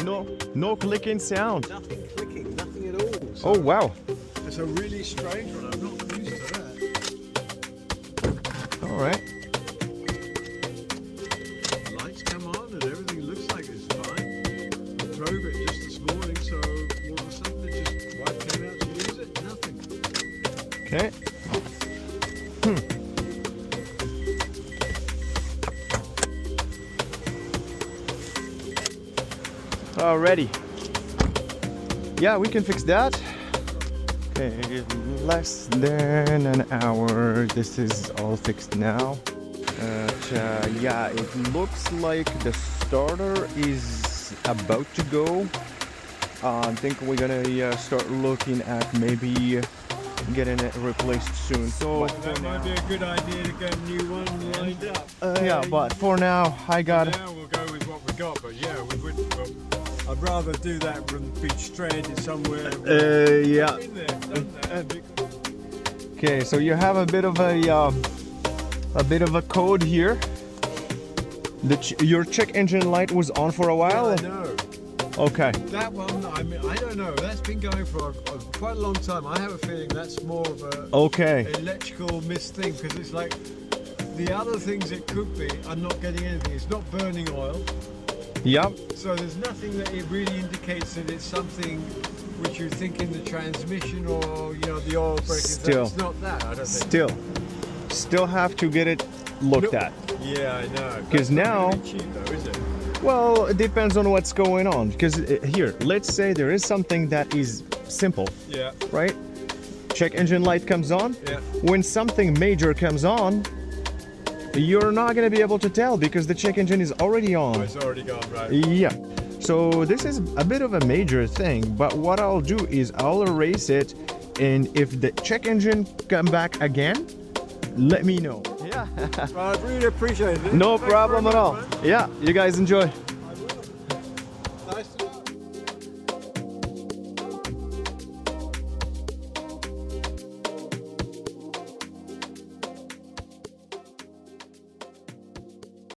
No clicking sound. Nothing clicking, nothing at all. So Oh wow. it's a really strange one. I'm not used to that. All right. Lights come on and everything looks like it's fine. I drove it just this morning, so all of a sudden it just wife came out to use it. Nothing. Okay. Alrighty. Yeah, we can fix that. Okay, less than an hour. This is all fixed now. Yeah, it looks like the starter is about to go. I think we're gonna start looking at maybe getting it replaced soon. So That might be a good idea to get a new one lined up. yeah, but for now, I got. Now we'll go with what we got, but yeah, we would. Well, I'd rather do that than be stranded somewhere. Yeah. Been there, done that. Okay, so you have a bit of a code here. Your check engine light was on for a while. I know. Okay. That one, I mean, I don't know. That's been going for quite a long time. I have a feeling that's more of a Okay. electrical miss thing, because it's like the other things it could be are not getting anything. It's not burning oil, Yep. so there's nothing that it really indicates that it's something which you think in the transmission or the oil break. Still. It's not that. I don't think. Still have to get it looked at. Yeah, I know. 'Cause That's not now- really cheap though, is it? Well, it depends on what's going on. Because here, let's say there is something that is simple, Yeah. right? Check engine light comes on. Yeah. When something major comes on, you're not going to be able to tell because the check engine is already Oh, on. it's already gone, right? Yeah. So this is a bit of a major thing, but what I'll do is I'll erase it, and if the check engine come back again, let me know. Yeah. I really appreciate it. No Thanks problem very at all. much, man. Yeah, you guys enjoy.